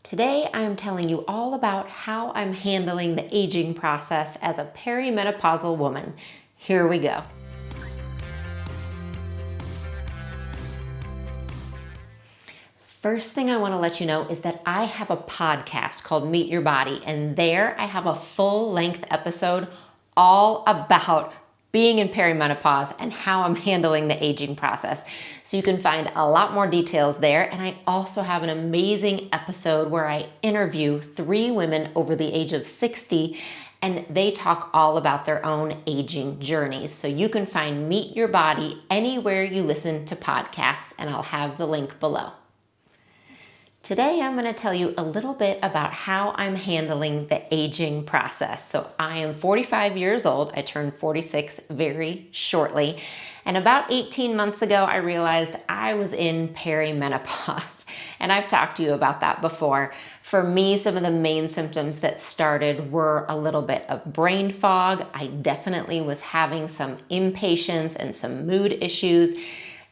Today, I'm telling you all about how I'm handling the aging process as a perimenopausal woman. Here we go. First thing I want to let you know is that I have a podcast called Meet Your Body, and there I have a full-length episode all about being in perimenopause and how I'm handling the aging process. So you can find a lot more details there. And I also have an amazing episode where I interview 3 women over the age of 60, and they talk all about their own aging journeys. So you can find Meet Your Body anywhere you listen to podcasts, and I'll have the link below. Today, I'm going to tell you a little bit about how I'm handling the aging process. So I am 45 years old. I turned 46 very shortly. And about 18 months ago, I realized I was in perimenopause. And I've talked to you about that before. For me, some of the main symptoms that started were a little bit of brain fog. I definitely was having some impatience and some mood issues.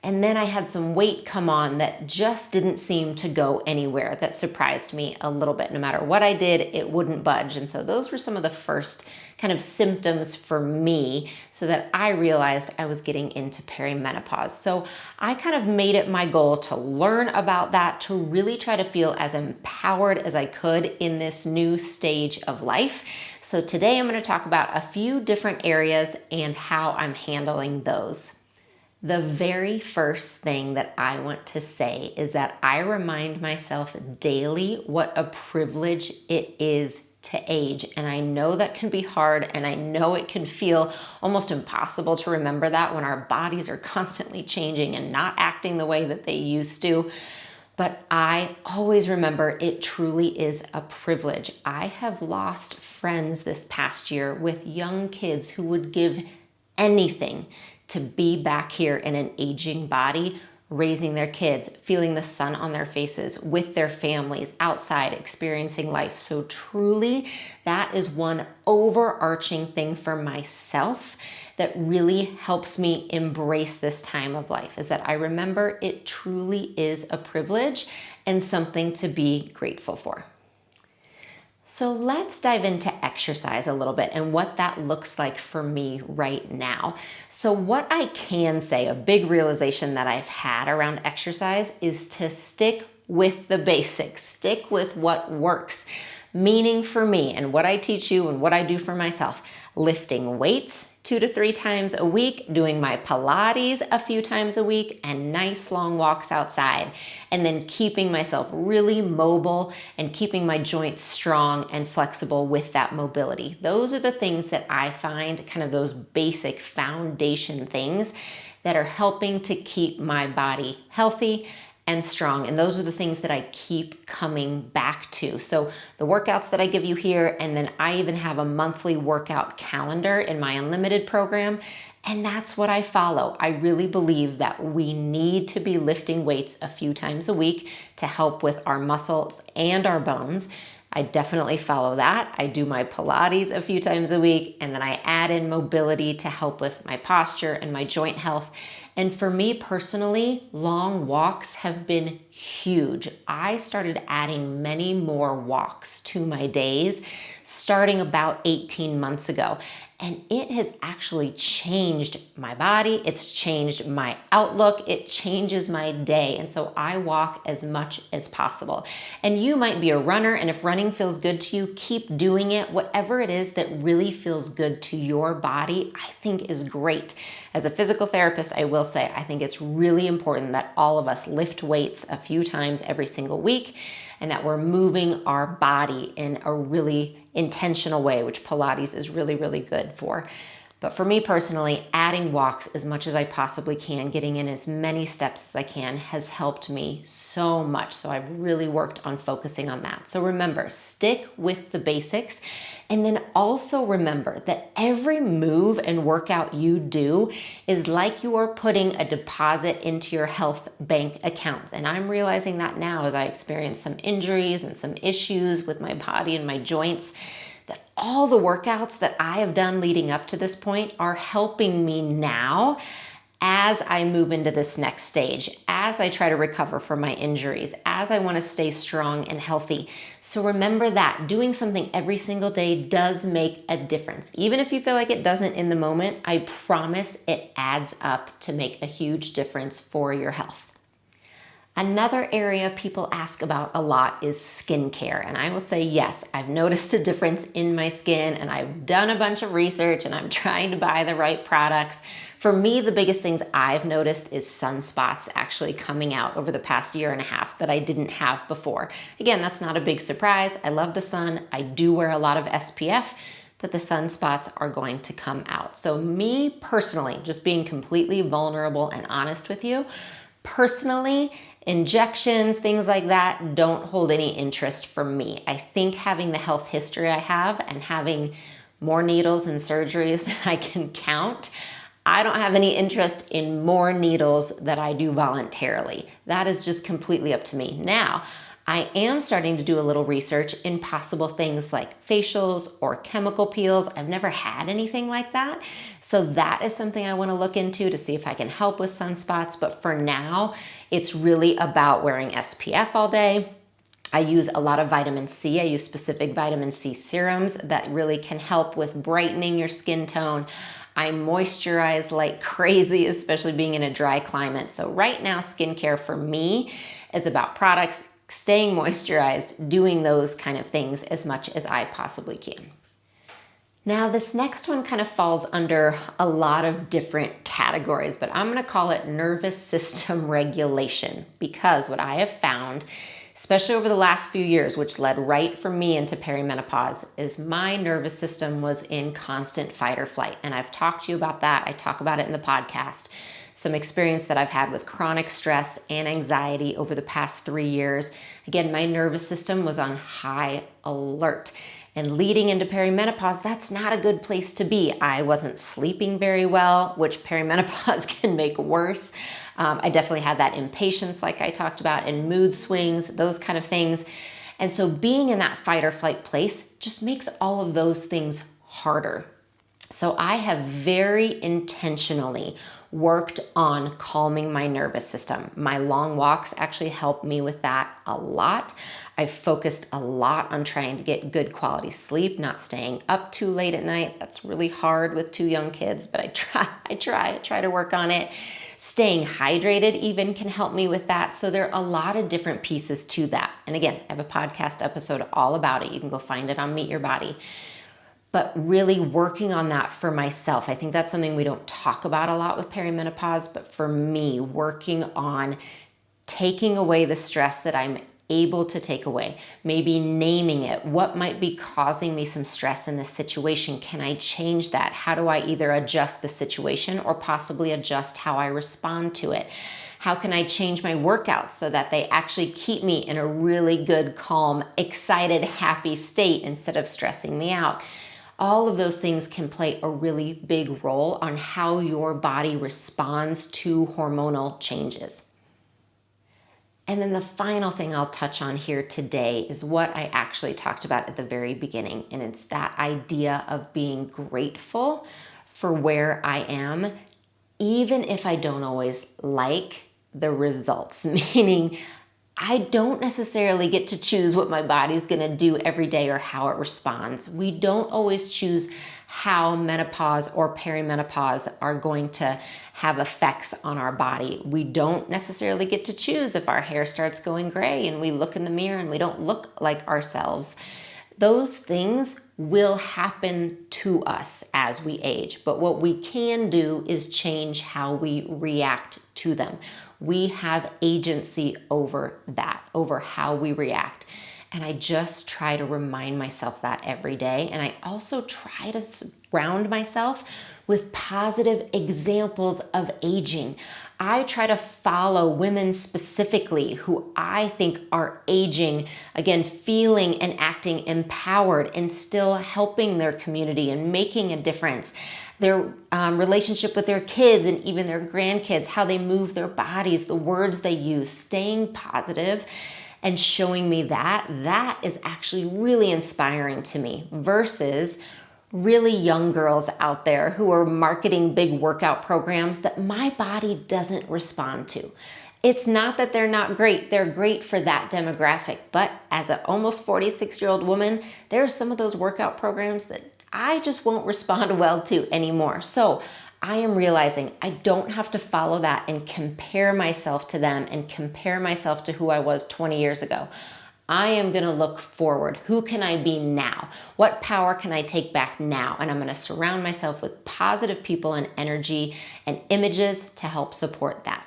And then I had some weight come on that just didn't seem to go anywhere. That surprised me a little bit. No matter what I did, it wouldn't budge. And so those were some of the first kind of symptoms for me, so that I realized I was getting into perimenopause. So I kind of made it my goal to learn about that, to really try to feel as empowered as I could in this new stage of life. So today I'm going to talk about a few different areas and how I'm handling those. The very first thing that I want to say is that I remind myself daily what a privilege it is to age. And I know that can be hard, and I know it can feel almost impossible to remember that when our bodies are constantly changing and not acting the way that they used to. But I always remember it truly is a privilege. I have lost friends this past year with young kids who would give anything to be back here in an aging body, raising their kids, feeling the sun on their faces, with their families, outside, experiencing life. So truly, that is one overarching thing for myself that really helps me embrace this time of life, is that I remember it truly is a privilege and something to be grateful for. So let's dive into exercise a little bit and what that looks like for me right now. So what I can say, a big realization that I've had around exercise, is to stick with the basics, stick with what works. Meaning for me, and what I teach you and what I do for myself, lifting weights 2 to 3 times a week, doing my Pilates a few times a week, and nice long walks outside. And then keeping myself really mobile and keeping my joints strong and flexible with that mobility. Those are the things that I find, kind of those basic foundation things that are helping to keep my body healthy and strong. And those are the things that I keep coming back to. So the workouts that I give you here, and then I even have a monthly workout calendar in my Unlimited program, and that's what I follow. I really believe that we need to be lifting weights a few times a week to help with our muscles and our bones. I definitely follow that. I do my Pilates a few times a week, and then I add in mobility to help with my posture and my joint health. And for me personally, long walks have been huge. I started adding many more walks to my days starting about 18 months ago. And it has actually changed my body. It's changed my outlook. It changes my day. And so I walk as much as possible. And you might be a runner, and if running feels good to you, keep doing it. Whatever it is that really feels good to your body, I think is great. As a physical therapist, I will say, I think it's really important that all of us lift weights a few times every single week, and that we're moving our body in a really intentional way, which Pilates is really, really good for. But for me personally, adding walks as much as I possibly can, getting in as many steps as I can, has helped me so much. So I've really worked on focusing on that. So remember, stick with the basics. And then also remember that every move and workout you do is like you are putting a deposit into your health bank account. And I'm realizing that now as I experience some injuries and some issues with my body and my joints, that all the workouts that I have done leading up to this point are helping me now as I move into this next stage, as I try to recover from my injuries, as I want to stay strong and healthy. So remember that doing something every single day does make a difference. Even if you feel like it doesn't in the moment, I promise it adds up to make a huge difference for your health. Another area people ask about a lot is skincare. And I will say, yes, I've noticed a difference in my skin and I've done a bunch of research and I'm trying to buy the right products. For me, the biggest things I've noticed is sunspots actually coming out over the past year and a half that I didn't have before. Again, that's not a big surprise. I love the sun. I do wear a lot of SPF, but the sunspots are going to come out. So me personally, just being completely vulnerable and honest with you, personally, injections, things like that don't hold any interest for me. I think having the health history I have and having more needles and surgeries than I can count, I don't have any interest in more needles that I do voluntarily. That is just completely up to me. Now, I am starting to do a little research in possible things like facials or chemical peels. I've never had anything like that. So that is something I want to look into to see if I can help with sunspots. But for now, it's really about wearing SPF all day. I use a lot of vitamin C. I use specific vitamin C serums that really can help with brightening your skin tone. I moisturize like crazy, especially being in a dry climate. So right now, skincare for me is about products, staying moisturized, doing those kind of things as much as I possibly can. Now, this next one kind of falls under a lot of different categories, but I'm going to call it nervous system regulation, because what I have found, especially over the last few years, which led right for me into perimenopause, is my nervous system was in constant fight or flight. And I've talked to you about that. I talk about it in the podcast. Some experience that I've had with chronic stress and anxiety over the past 3 years. Again, my nervous system was on high alert. And leading into perimenopause, that's not a good place to be. I wasn't sleeping very well, which perimenopause can make worse. I definitely had that impatience like I talked about, and mood swings, those kind of things. And so being in that fight or flight place just makes all of those things harder. So I have very intentionally worked on calming my nervous system. My long walks actually help me with that a lot. I've focused a lot on trying to get good quality sleep, not staying up too late at night. That's really hard with 2 young kids, but I try to work on it. Staying hydrated even can help me with that. So there are a lot of different pieces to that. And again, I have a podcast episode all about it. You can go find it on Meet Your Body. But really working on that for myself. I think that's something we don't talk about a lot with perimenopause, but for me, working on taking away the stress that I'm able to take away, maybe naming it. What might be causing me some stress in this situation? Can I change that? How do I either adjust the situation or possibly adjust how I respond to it? How can I change my workouts so that they actually keep me in a really good, calm, excited, happy state instead of stressing me out? All of those things can play a really big role on how your body responds to hormonal changes. And then the final thing I'll touch on here today is what I actually talked about at the very beginning, and it's that idea of being grateful for where I am, even if I don't always like the results, meaning I don't necessarily get to choose what my body's gonna do every day or how it responds. We don't always choose how menopause or perimenopause are going to have effects on our body. We don't necessarily get to choose if our hair starts going gray and we look in the mirror and we don't look like ourselves. Those things will happen to us as we age, but what we can do is change how we react to them. We have agency over that, over how we react. And I just try to remind myself that every day. And I also try to surround myself with positive examples of aging. I try to follow women specifically who I think are aging, again, feeling and acting empowered and still helping their community and making a difference. Their relationship with their kids and even their grandkids, how they move their bodies, the words they use, staying positive and showing me that is actually really inspiring to me versus really young girls out there who are marketing big workout programs that my body doesn't respond to. It's not that they're not great. They're great for that demographic. But as an almost 46-year-old woman, there are some of those workout programs that I just won't respond well to anymore. So I am realizing I don't have to follow that and compare myself to them and compare myself to who I was 20 years ago. I am going to look forward. Who can I be now? What power can I take back now? And I'm going to surround myself with positive people and energy and images to help support that.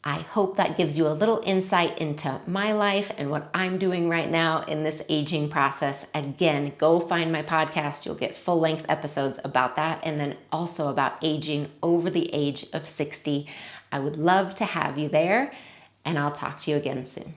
I hope that gives you a little insight into my life and what I'm doing right now in this aging process. Again, go find my podcast. You'll get full-length episodes about that, and then also about aging over the age of 60. I would love to have you there, and I'll talk to you again soon.